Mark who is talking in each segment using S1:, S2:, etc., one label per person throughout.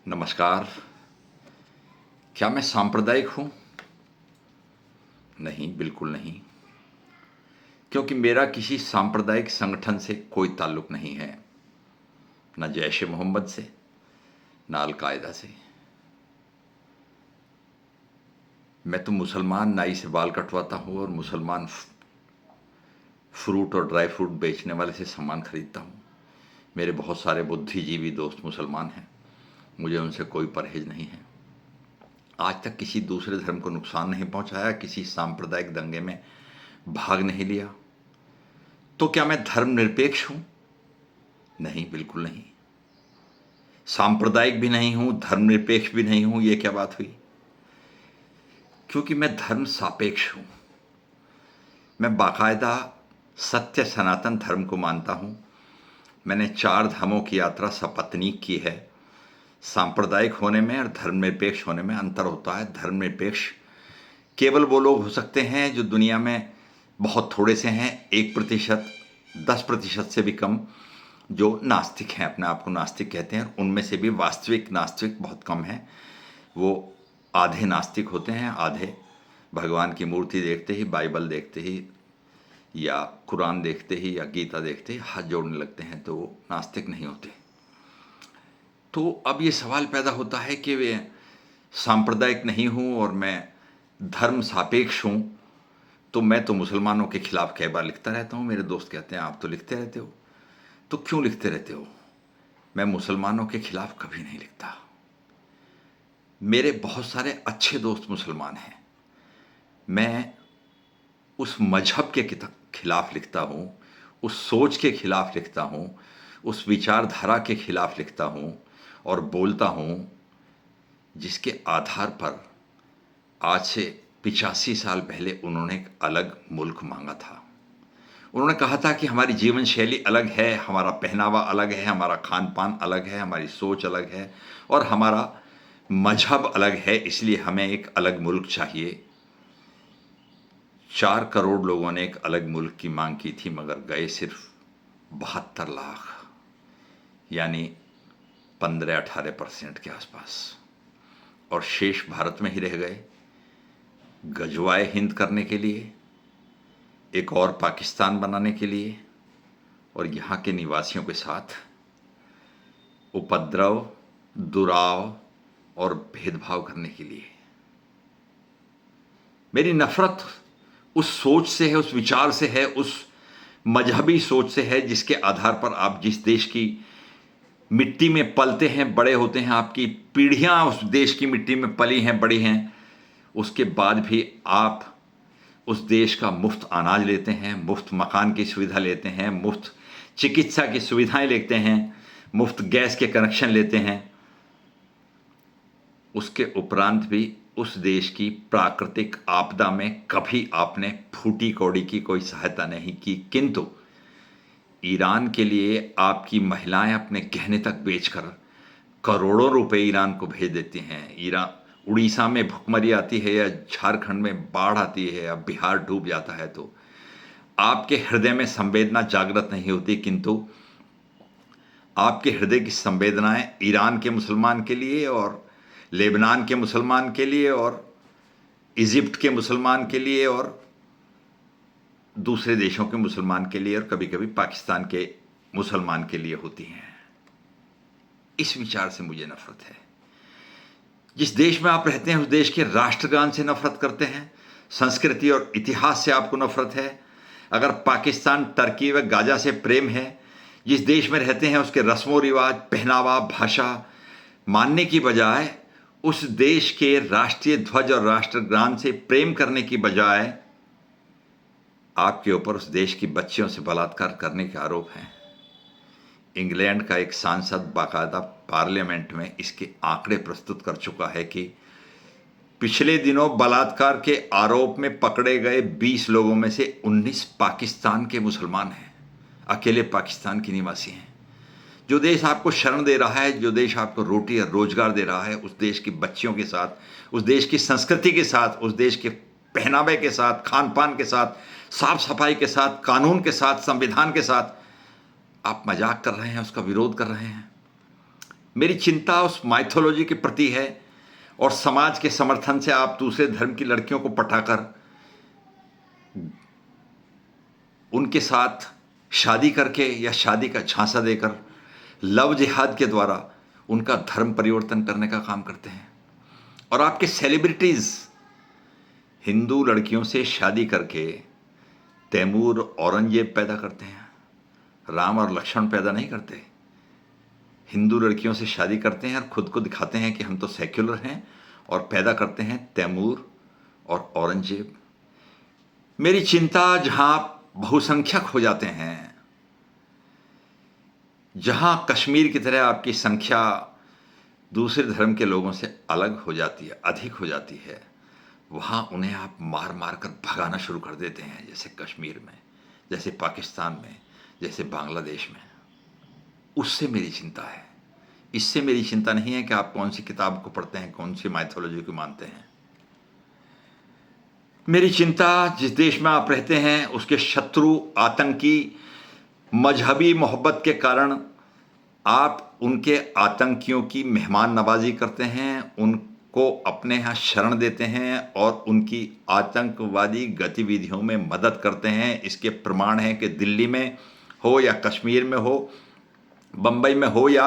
S1: नमस्कार। क्या मैं सांप्रदायिक हूँ? नहीं, बिल्कुल नहीं। क्योंकि मेरा किसी सांप्रदायिक संगठन से कोई ताल्लुक नहीं है, ना जैश-ए-मोहम्मद से, ना अल-कायदा से। मैं तो मुसलमान नाई से बाल कटवाता हूँ और मुसलमान फ्रूट और ड्राई फ्रूट बेचने वाले से सामान खरीदता हूँ। मेरे बहुत सारे बुद्धिजीवी दोस्त मुसलमान हैं, मुझे उनसे कोई परहेज नहीं है। आज तक किसी दूसरे धर्म को नुकसान नहीं पहुंचाया, किसी सांप्रदायिक दंगे में भाग नहीं लिया। तो क्या मैं धर्मनिरपेक्ष हूं? नहीं, बिल्कुल नहीं। सांप्रदायिक भी नहीं हूं, धर्मनिरपेक्ष भी नहीं हूं। यह क्या बात हुई? क्योंकि मैं धर्म सापेक्ष हूं। मैं बाकायदा सत्य सनातन धर्म को मानता हूं। मैंने 4 धामों की यात्रा सपत्नीक की है। सांप्रदायिक होने में और धर्मनिरपेक्ष होने में अंतर होता है। धर्मनिरपेक्ष केवल वो लोग हो सकते हैं जो दुनिया में बहुत थोड़े से हैं, 1%, 10% से भी कम, जो नास्तिक हैं, अपने आप को नास्तिक कहते हैं। उनमें से भी वास्तविक नास्तिक बहुत कम हैं। वो आधे नास्तिक होते हैं, आधे भगवान की मूर्ति देखते ही, बाइबल देखते ही या कुरान देखते ही या गीता देखते ही हाथ जोड़ने लगते हैं, तो वो नास्तिक नहीं होते। तो अब ये सवाल पैदा होता है कि वे सांप्रदायिक नहीं हूँ और मैं धर्म सापेक्ष हूँ, तो मैं तो मुसलमानों के खिलाफ कई बार लिखता रहता हूँ। मेरे दोस्त कहते हैं आप तो लिखते रहते हो, तो क्यों लिखते रहते हो? मैं मुसलमानों के खिलाफ कभी नहीं लिखता। मेरे बहुत सारे अच्छे दोस्त मुसलमान हैं। मैं उस मजहब के खिलाफ लिखता हूँ, उस सोच के खिलाफ लिखता हूँ, उस विचारधारा के खिलाफ लिखता हूँ और बोलता हूँ जिसके आधार पर आज से 85 साल पहले उन्होंने एक अलग मुल्क मांगा था। उन्होंने कहा था कि हमारी जीवन शैली अलग है, हमारा पहनावा अलग है, हमारा खान पान अलग है, हमारी सोच अलग है और हमारा मजहब अलग है, इसलिए हमें एक अलग मुल्क चाहिए। 4 करोड़ लोगों ने एक अलग मुल्क की मांग की थी, मगर गए सिर्फ 72 लाख, यानी 15-18% के आसपास, और शेष भारत में ही रह गए गजवाए हिंद करने के लिए, एक और पाकिस्तान बनाने के लिए और यहाँ के निवासियों के साथ उपद्रव, दुराव और भेदभाव करने के लिए। मेरी नफरत उस सोच से है, उस विचार से है, उस मजहबी सोच से है जिसके आधार पर आप जिस देश की मिट्टी में पलते हैं, बड़े होते हैं, आपकी पीढ़ियां उस देश की मिट्टी में पली हैं, बड़ी हैं, उसके बाद भी आप उस देश का मुफ्त अनाज लेते हैं, मुफ्त मकान की सुविधा लेते हैं, मुफ्त चिकित्सा की सुविधाएं लेते हैं, मुफ्त गैस के कनेक्शन लेते हैं। उसके उपरांत भी उस देश की प्राकृतिक आपदा में कभी आपने फूटी कौड़ी की कोई सहायता नहीं की। किंतु ईरान के लिए आपकी महिलाएं अपने गहने तक बेचकर करोड़ों रुपए ईरान को भेज देती हैं। ईरान उड़ीसा में भुखमरी आती है या झारखंड में बाढ़ आती है या बिहार डूब जाता है तो आपके हृदय में संवेदना जागृत नहीं होती, किंतु आपके हृदय की संवेदनाएं ईरान के मुसलमान के लिए और लेबनान के मुसलमान के लिए और इजिप्ट के मुसलमान के लिए और दूसरे देशों के मुसलमान के लिए और कभी कभी पाकिस्तान के मुसलमान के लिए होती हैं। इस विचार से मुझे नफरत है। जिस देश में आप रहते हैं उस देश के राष्ट्रगान से नफरत करते हैं, संस्कृति और इतिहास से आपको नफरत है। अगर पाकिस्तान, टर्की व गाजा से प्रेम है, जिस देश में रहते हैं उसके रस्मों रिवाज, पहनावा, भाषा मानने की बजाय उस देश के राष्ट्रीय ध्वज और राष्ट्रगान से प्रेम करने की बजाय आपके ऊपर उस देश की बच्चियों से बलात्कार करने के आरोप हैं। इंग्लैंड का एक सांसद बाकायदा पार्लियामेंट में इसके आंकड़े प्रस्तुत कर चुका है कि पिछले दिनों बलात्कार के आरोप में पकड़े गए 20 लोगों में से 19 पाकिस्तान के मुसलमान हैं, अकेले पाकिस्तान के निवासी हैं। जो देश आपको शरण दे रहा है, जो देश आपको रोटी और रोजगार दे रहा है, उस देश की बच्चियों के साथ, उस देश की संस्कृति के साथ, उस देश के पहनावे के साथ, खान पान के साथ, साफ सफाई के साथ, कानून के साथ, संविधान के साथ आप मजाक कर रहे हैं, उसका विरोध कर रहे हैं। मेरी चिंता उस माइथोलॉजी के प्रति है और समाज के समर्थन से आप दूसरे धर्म की लड़कियों को पटाकर उनके साथ शादी करके या शादी का झांसा देकर लव जिहाद के द्वारा उनका धर्म परिवर्तन करने का काम करते हैं। और आपके सेलिब्रिटीज हिंदू लड़कियों से शादी करके तैमूर औरंगजेब पैदा करते हैं, राम और लक्ष्मण पैदा नहीं करते। हिंदू लड़कियों से शादी करते हैं और खुद को दिखाते हैं कि हम तो सेक्युलर हैं और पैदा करते हैं तैमूर और औरंगजेब। मेरी चिंता जहां बहुसंख्यक हो जाते हैं, जहां कश्मीर की तरह आपकी संख्या दूसरे धर्म के लोगों से अलग हो जाती है, अधिक हो जाती है, वहां उन्हें आप मार मार कर भगाना शुरू कर देते हैं, जैसे कश्मीर में, जैसे पाकिस्तान में, जैसे बांग्लादेश में। उससे मेरी चिंता है। इससे मेरी चिंता नहीं है कि आप कौन सी किताब को पढ़ते हैं, कौन सी माइथोलॉजी को मानते हैं। मेरी चिंता जिस देश में आप रहते हैं उसके शत्रु, आतंकी, मजहबी मोहब्बत के कारण आप उनके आतंकियों की मेहमान नवाजी करते हैं, उनको अपने यहाँ शरण देते हैं और उनकी आतंकवादी गतिविधियों में मदद करते हैं। इसके प्रमाण हैं कि दिल्ली में हो या कश्मीर में हो, बम्बई में हो या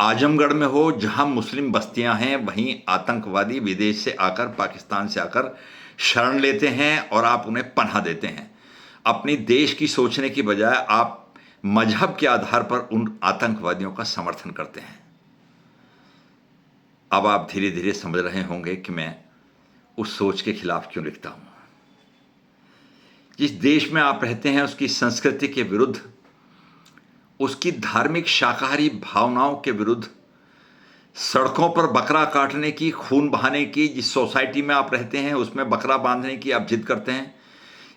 S1: आजमगढ़ में हो, जहाँ मुस्लिम बस्तियाँ हैं वहीं आतंकवादी विदेश से आकर, पाकिस्तान से आकर शरण लेते हैं और आप उन्हें पनाह देते हैं। अपनी देश की सोचने की बजाय आप मजहब के आधार पर उन आतंकवादियों का समर्थन करते हैं। अब आप धीरे धीरे समझ रहे होंगे कि मैं उस सोच के खिलाफ क्यों लिखता हूं। जिस देश में आप रहते हैं उसकी संस्कृति के विरुद्ध, उसकी धार्मिक शाकाहारी भावनाओं के विरुद्ध, सड़कों पर बकरा काटने की, खून बहाने की, जिस सोसाइटी में आप रहते हैं उसमें बकरा बांधने की आप जिद करते हैं,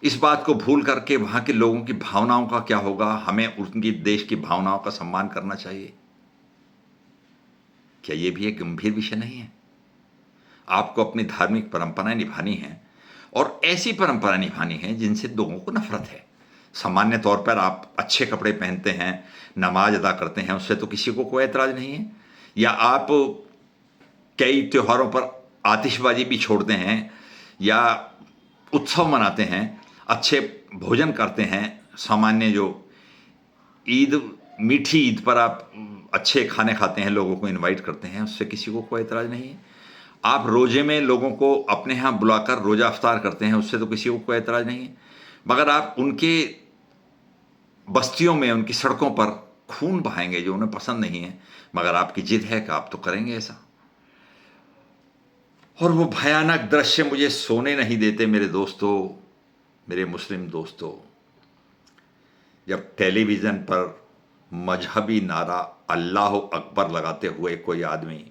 S1: इस बात को भूल करके वहाँ के लोगों की भावनाओं का क्या होगा, हमें उनकी देश की भावनाओं का सम्मान करना चाहिए। क्या ये भी एक गंभीर विषय नहीं है? आपको अपनी धार्मिक परंपराएं निभानी है और ऐसी परंपरा निभानी है जिनसे लोगों को नफरत है। सामान्य तौर पर आप अच्छे कपड़े पहनते हैं, नमाज अदा करते हैं, उससे तो किसी को कोई एतराज़ नहीं है। या आप कई त्योहारों पर आतिशबाजी भी छोड़ते हैं या उत्सव मनाते हैं, अच्छे भोजन करते हैं। सामान्य जो ईद, मीठी ईद पर आप अच्छे खाने खाते हैं, लोगों को इनवाइट करते हैं, उससे किसी को कोई एतराज़ नहीं है। आप रोज़े में लोगों को अपने यहाँ बुलाकर रोज़ा अफ्तार करते हैं, उससे तो किसी को कोई एतराज़ नहीं है। मगर आप उनके बस्तियों में, उनकी सड़कों पर खून बहाएंगे जो उन्हें पसंद नहीं है, मगर आपकी जिद है कि आप तो करेंगे ऐसा। और वो भयानक दृश्य मुझे सोने नहीं देते मेरे दोस्तों, मेरे मुस्लिम दोस्तों। जब टेलीविज़न पर मजहबी नारा अल्लाह अकबर लगाते हुए कोई आदमी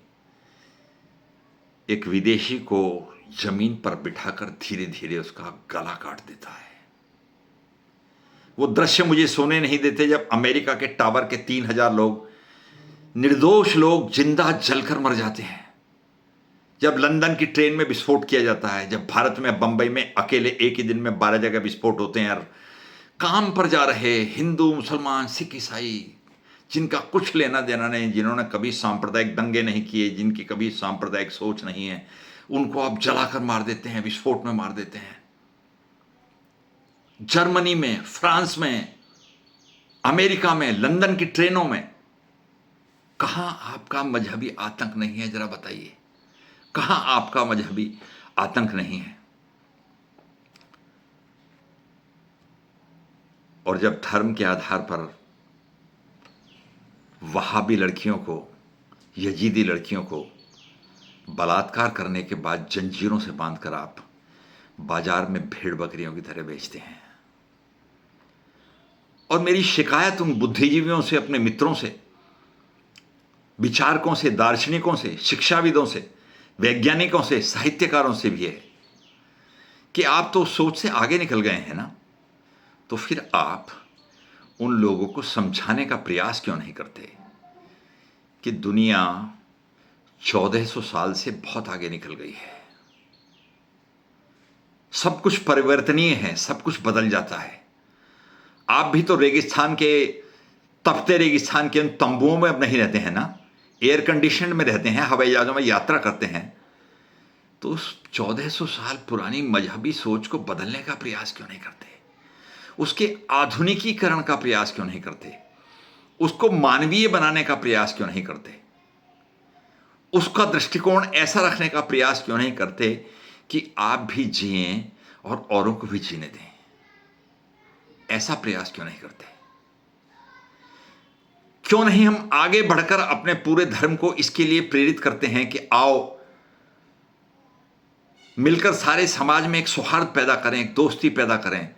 S1: एक विदेशी को जमीन पर बिठाकर धीरे धीरे उसका गला काट देता है, वो दृश्य मुझे सोने नहीं देते। जब अमेरिका के टावर के 3000 लोग, निर्दोष लोग जिंदा जलकर मर जाते हैं, जब लंदन की ट्रेन में विस्फोट किया जाता है, जब भारत में बंबई में अकेले एक ही दिन में 12 जगह विस्फोट होते हैं, और काम पर जा रहे हिंदू, मुसलमान, सिख, ईसाई, जिनका कुछ लेना देना नहीं, जिन्होंने कभी सांप्रदायिक दंगे नहीं किए, जिनकी कभी सांप्रदायिक सोच नहीं है, उनको आप जलाकर मार देते हैं, विस्फोट में मार देते हैं। जर्मनी में, फ्रांस में, अमेरिका में, लंदन की ट्रेनों में। कहां आपका मजहबी आतंक नहीं है? जरा बताइए, कहां आपका मजहबी आतंक नहीं है? और जब धर्म के आधार पर वहाबी लड़कियों को, यजीदी लड़कियों को बलात्कार करने के बाद जंजीरों से बांधकर आप बाजार में भेड़ बकरियों की तरह बेचते हैं। और मेरी शिकायत उन बुद्धिजीवियों से, अपने मित्रों से, विचारकों से, दार्शनिकों से, शिक्षाविदों से, वैज्ञानिकों से, साहित्यकारों से भी है कि आप तो सोच से आगे निकल गए हैं ना, तो फिर आप उन लोगों को समझाने का प्रयास क्यों नहीं करते कि दुनिया 1400 साल से बहुत आगे निकल गई है, सब कुछ परिवर्तनीय है, सब कुछ बदल जाता है। आप भी तो रेगिस्तान के, तपते रेगिस्तान के उन तंबुओं में अब नहीं रहते हैं ना, एयर कंडीशन में रहते हैं, हवाई जहाज़ों में यात्रा करते हैं, तो उस 1400 साल पुरानी मजहबी सोच को बदलने का प्रयास क्यों नहीं करते? उसके आधुनिकीकरण का प्रयास क्यों नहीं करते? उसको मानवीय बनाने का प्रयास क्यों नहीं करते? उसका दृष्टिकोण ऐसा रखने का प्रयास क्यों नहीं करते कि आप भी जिएं और औरों को भी जीने दें? ऐसा प्रयास क्यों नहीं करते? क्यों नहीं हम आगे बढ़कर अपने पूरे धर्म को इसके लिए प्रेरित करते हैं कि आओ मिलकर सारे समाज में एक सौहार्द पैदा करें, एक दोस्ती पैदा करें,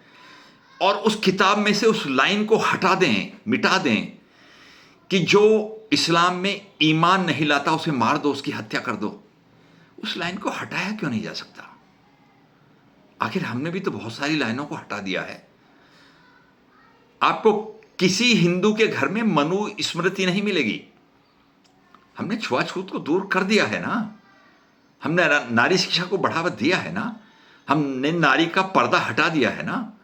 S1: और उस किताब में से उस लाइन को हटा दें, मिटा दें कि जो इस्लाम में ईमान नहीं लाता उसे मार दो, उसकी हत्या कर दो। उस लाइन को हटाया क्यों नहीं जा सकता? आखिर हमने भी तो बहुत सारी लाइनों को हटा दिया है। आपको किसी हिंदू के घर में मनु स्मृति नहीं मिलेगी। हमने छुआछूत को दूर कर दिया है ना, हमने नारी शिक्षा को बढ़ावा दिया है ना, हमने नारी का पर्दा हटा दिया है ना,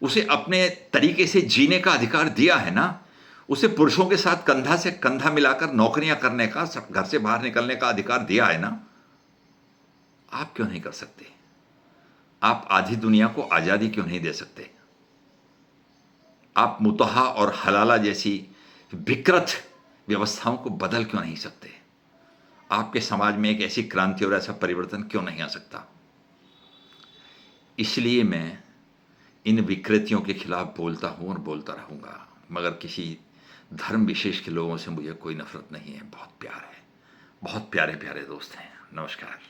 S1: उसे अपने तरीके से जीने का अधिकार दिया है ना, उसे पुरुषों के साथ कंधा से कंधा मिलाकर नौकरियां करने का, घर से बाहर निकलने का अधिकार दिया है ना। आप क्यों नहीं कर सकते? आप आधी दुनिया को आजादी क्यों नहीं दे सकते? आप मुतहा और हलाला जैसी विकृत व्यवस्थाओं को बदल क्यों नहीं सकते? आपके समाज में एक ऐसी क्रांति और ऐसा परिवर्तन क्यों नहीं आ सकता? इसलिए मैं इन विकृतियों के खिलाफ बोलता हूं और बोलता रहूंगा, मगर किसी धर्म विशेष के लोगों से मुझे कोई नफरत नहीं है। बहुत प्यार है, बहुत प्यारे प्यारे दोस्त हैं। नमस्कार।